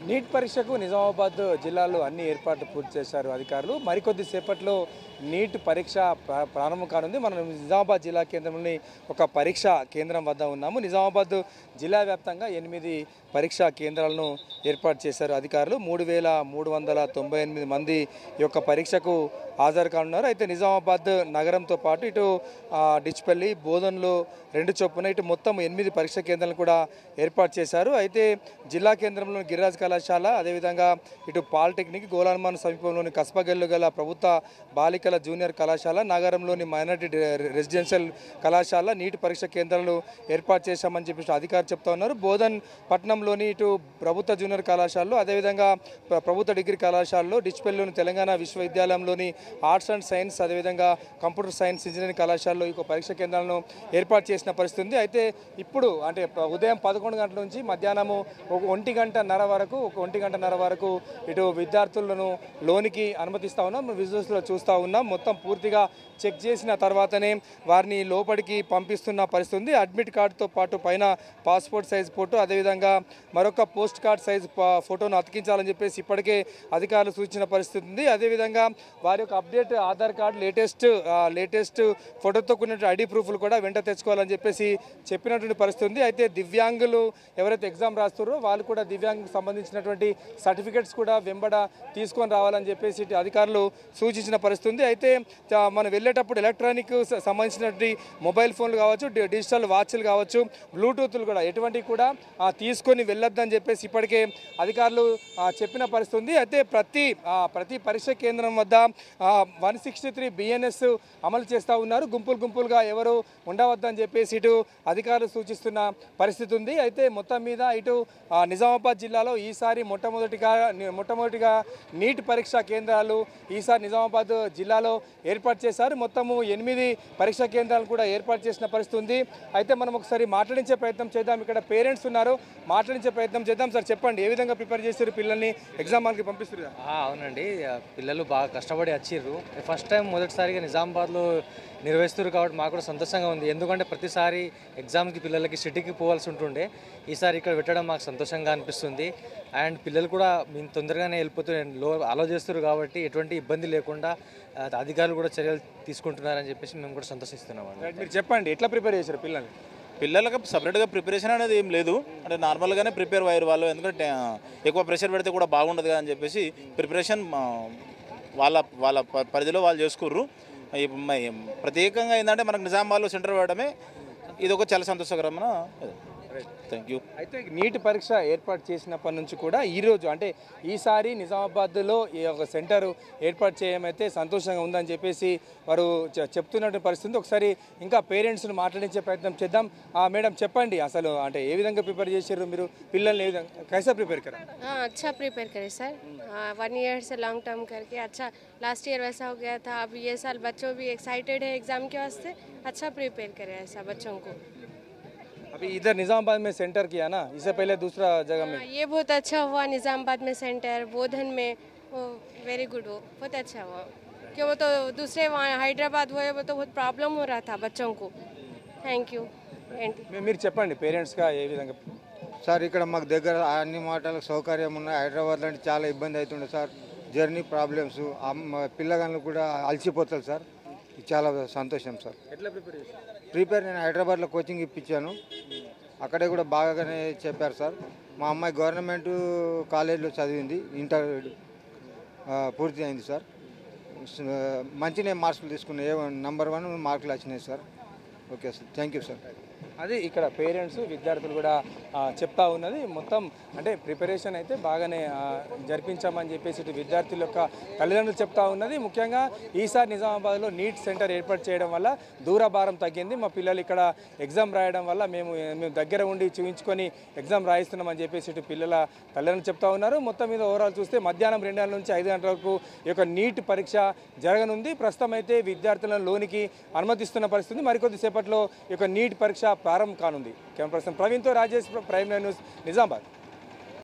Neat పరీక్షకు నిజామాబాద్ జిల్లాలో అన్ని ఏర్పాట్లు పూర్తి చేశారు అధికారులు. మరికొద్ది సేపట్లో నీట్ పరీక్ష ప్రారంభం కానుంది. మనం నిజామాబాద్ జిల్లా కేంద్రంలోని ఒక పరీక్షా కేంద్రం వద్ద ఉన్నాము. నిజామాబాద్ జిల్లా వ్యాప్తంగా 8 పరీక్షా కేంద్రాలను ఏర్పాటు చేశారు అధికారులు. 3,398 మంది ఈ యొక్క పరీక్షకు హాజరు కానున్నారు. అయితే నిజామాబాద్ నగరంతో పాటు ఇటు డిచ్పల్లి, బోధన్లో 2 చొప్పున ఇటు మొత్తం 8 పరీక్షా కేంద్రాలను కూడా ఏర్పాటు చేశారు. అయితే జిల్లా కేంద్రంలోని గిరిరాజ్ కళాశాల, అదేవిధంగా ఇటు పాలిటెక్నిక్, గోలాన్మాన్ సమీపంలోని కస్బగల్లు గల ప్రభుత్వ బాలికల జూనియర్ కళాశాల, నగరంలోని మైనారిటీ రెసిడెన్షియల్ కళాశాల నీటి పరీక్ష కేంద్రాలు ఏర్పాటు చేశామని చెప్పేసి అధికారులు చెప్తా ఉన్నారు. బోధన్ పట్టణంలోని ఇటు ప్రభుత్వ జూనియర్ కళాశాలలో, అదేవిధంగా ప్రభుత్వ డిగ్రీ కళాశాలలో, డిచ్పల్లిలోని తెలంగాణ విశ్వవిద్యాలయంలోని ఆర్ట్స్ అండ్ సైన్స్, అదేవిధంగా కంప్యూటర్ సైన్స్ ఇంజనీరింగ్ కళాశాలలో ఈ పరీక్ష కేంద్రాలను ఏర్పాటు చేసిన పరిస్థితి ఉంది. అయితే ఇప్పుడు అంటే ఉదయం 11 గంటల నుంచి మధ్యాహ్నము 1 గంటన్నర వరకు ఇటు విద్యార్థులను లోనికి అనుమతిస్తూ ఉన్నాం. విజువల్స్లో చూస్తూ ఉన్నాం. మొత్తం పూర్తిగా చెక్ చేసిన తర్వాతనే వారిని లోపలికి పంపిస్తున్న పరిస్థితి ఉంది. అడ్మిట్ కార్డుతో పాటు పైన పాస్పోర్ట్ సైజ్ ఫోటో, అదేవిధంగా మరొక పోస్ట్ కార్డ్ సైజ్ ఫోటోను అతికించాలని చెప్పేసి ఇప్పటికే అధికారులు సూచించిన పరిస్థితి ఉంది. అదేవిధంగా వారి యొక్క అప్డేట్ ఆధార్ కార్డు, లేటెస్ట్ ఫోటోతో కూడిన ఐడి ప్రూఫ్లు కూడా వెంట తెచ్చుకోవాలని చెప్పేసి చెప్పినటువంటి పరిస్థితి ఉంది. అయితే దివ్యాంగులు ఎవరైతే ఎగ్జామ్ రాస్తారో వాళ్ళు కూడా దివ్యాంగులకు సంబంధించినటువంటి సర్టిఫికెట్స్ కూడా వెంబడ తీసుకొని రావాలని చెప్పేసి అధికారులు సూచించిన పరిస్థితి ఉంది. అయితే మనం వెళ్ళేటప్పుడు ఎలక్ట్రానిక్ సంబంధించినటువంటి మొబైల్ ఫోన్లు కావచ్చు, డిజిటల్ వాచ్లు కావచ్చు, బ్లూటూత్లు కూడా ఎటువంటివి కూడా తీసుకొని వెళ్ళొద్దని చెప్పేసి ఇప్పటికే అధికారులు చెప్పిన పరిస్థితి ఉంది. అయితే ప్రతి పరీక్ష కేంద్రం వద్ద 163 BNS అమలు చేస్తూ ఉన్నారు. గుంపులుగా ఎవరు ఉండవద్దని చెప్పేసి ఇటు అధికారులు సూచిస్తున్న పరిస్థితి ఉంది. అయితే మొత్తం మీద ఇటు నిజామాబాద్ జిల్లాలో ఈసారి మొట్టమొదటిగా నీట్ పరీక్షా కేంద్రాలు ఈసారి నిజామాబాద్ జిల్లాలో ఏర్పాటు చేశారు. మొత్తము 8 పరీక్షా కేంద్రాలు కూడా ఏర్పాటు చేసిన పరిస్థితి ఉంది. అయితే మనం ఒకసారి మాట్లాడించే ప్రయత్నం చేద్దాం. ఇక్కడ పేరెంట్స్ ఉన్నారు, మాట్లాడించే ప్రయత్నం చేద్దాం. సార్ చెప్పండి, ఏ విధంగా ప్రిపేర్ చేస్తారు పిల్లల్ని ఎగ్జామ్ హాల్కి పంపిస్తారు? అవునండి, పిల్లలు బాగా కష్టపడి వచ్చిర్రు. ఫస్ట్ టైం మొదటిసారిగా నిజామాబాద్లో నిర్వహిస్తారు కాబట్టి మాకు కూడా సంతోషంగా ఉంది. ఎందుకంటే ప్రతిసారి ఎగ్జామ్కి పిల్లలకి సిటీకి పోవాల్సి ఉంటుండే, ఈసారి ఇక్కడ పెట్టడం మాకు సంతోషంగా అనిపిస్తుంది. అండ్ పిల్లలు కూడా మేము తొందరగానే వెళ్ళిపోతూ అలో చేస్తారు కాబట్టి ఎటువంటి ఇబ్బంది లేకుండా అధికారులు కూడా చర్యలు తీసుకుంటున్నారని చెప్పేసి మేము కూడా సంతోషిస్తున్నాం. మీరు చెప్పండి, ఎట్లా ప్రిపేర్ చేశారు పిల్లలకు సపరేట్గా ప్రిపరేషన్ అనేది ఏం లేదు, అంటే నార్మల్గానే ప్రిపేర్ అయ్యారు వాళ్ళు. ఎందుకంటే ఎక్కువ ప్రెషర్ పెడితే కూడా బాగుండదు కదా అని చెప్పేసి ప్రిపరేషన్ వాళ్ళ పరిధిలో వాళ్ళు చేసుకుర్రు. ప్రత్యేకంగా ఏంటంటే మనకు నిజామాబాద్లో సెంటర్ వేయడమే ఇది ఒక చాలా సంతోషకరమైన. Thank you. అయితే నీట్ పరీక్ష ఏర్పాటు చేసినప్పటి నుంచి కూడా ఈరోజు అంటే ఈసారి నిజామాబాద్లో ఈ ఒక సెంటర్ ఏర్పాటు చేయమైతే సంతోషంగా ఉందని చెప్పేసి వారు చెప్తున్నటువంటి పరిస్థితి. ఒకసారి ఇంకా పేరెంట్స్ను మాట్లాడించే ప్రయత్నం చేద్దాం. మేడం చెప్పండి, అసలు అంటే ఏ విధంగా ప్రిపేర్ చేశారు మీరు పిల్లల్ని? ఏ విధంగా कैसा प्रिपेयर करा? अच्छा प्रिपेयर करे सर, 1 ईयर से लॉन्ग टर्म करके अच्छा। लास्ट ईयर वैसा हो गया था, अब ये साल बच्चों भी एक्साइटेड है एग्ज़ाम के वास्ते, अच्छा प्रिपेयर करे ऐसा बच्चों को। अभी इधर निज़ामाबाद में सेंटर किया ना, इससे पहले दूसरा जगह में? ये बहुत अच्छा हुआ, निज़ामाबाद में सेंटर, बोधन में, वेरी गुड, हो बहुत अच्छा हुआ। कि वो तो दूसरे वहाँ हैदराबाद हुए वो तो बहुत प्रॉब्लम हो रहा था बच्चों को। Thank you anti. మీరు చెప్పండి పేరెంట్స్గా ఏ విధంగా. సార్ ఇక్కడ మాకు దగ్గర అన్ని మాటలకు సౌకర్యం ఉన్నాయి. హైదరాబాద్ లాంటి చాలా ఇబ్బంది అవుతుండే సార్. జర్నీ ప్రాబ్లమ్స్, పిల్లగాళ్ళు కూడా అలసిపోతారు సార్. ఇది చాలా సంతోషం సార్. ఎట్లా ప్రిపేర్ చేశారు? ప్రిపేర్ నేను హైదరాబాద్లో కోచింగ్ ఇప్పించాను. అక్కడే కూడా బాగానే చెప్పారు సార్. మా అమ్మాయి గవర్నమెంట్ కాలేజీలో చదివింది, ఇంటర్ పూర్తి అయింది సార్. మంచినే మార్కులు తీసుకున్నాయి, నంబర్ 1 మార్కులు వచ్చినాయి sir. Okay sir, thank you sir. అది ఇక్కడ పేరెంట్స్ విద్యార్థులు కూడా చెప్తా ఉన్నది. మొత్తం అంటే ప్రిపరేషన్ అయితే బాగానే జరిపించామని చెప్పేసి ఇటు విద్యార్థుల యొక్క తల్లిదండ్రులు చెప్తా ఉన్నది. ముఖ్యంగా ఈసారి నిజామాబాద్లో నీట్ సెంటర్ ఏర్పాటు చేయడం వల్ల దూరభారం తగ్గింది. మా పిల్లలు ఇక్కడ ఎగ్జామ్ రాయడం వల్ల మేము దగ్గర ఉండి చూపించుకొని ఎగ్జామ్ రాయిస్తున్నామని చెప్పేసి ఇటు పిల్లల తల్లిదండ్రులు చెప్తా ఉన్నారు. మొత్తం మీద ఓవరాల్ చూస్తే మధ్యాహ్నం 2 గంటల నుంచి 5 గంటల వరకు ఈ యొక్క నీట్ పరీక్ష జరగనుంది. ప్రస్తుతం అయితే విద్యార్థులను లోనికి అనుమతిస్తున్న పరిస్థితి. మరికొద్ది సేపట్లో ఈ యొక్క నీట్ పరీక్ష ప్రారంభం కానుంది. కెమెరా పర్సన్ ప్రవీణ్తో రాజేష్, ప్రైమ్ న్యూస్, నిజామాబాద్.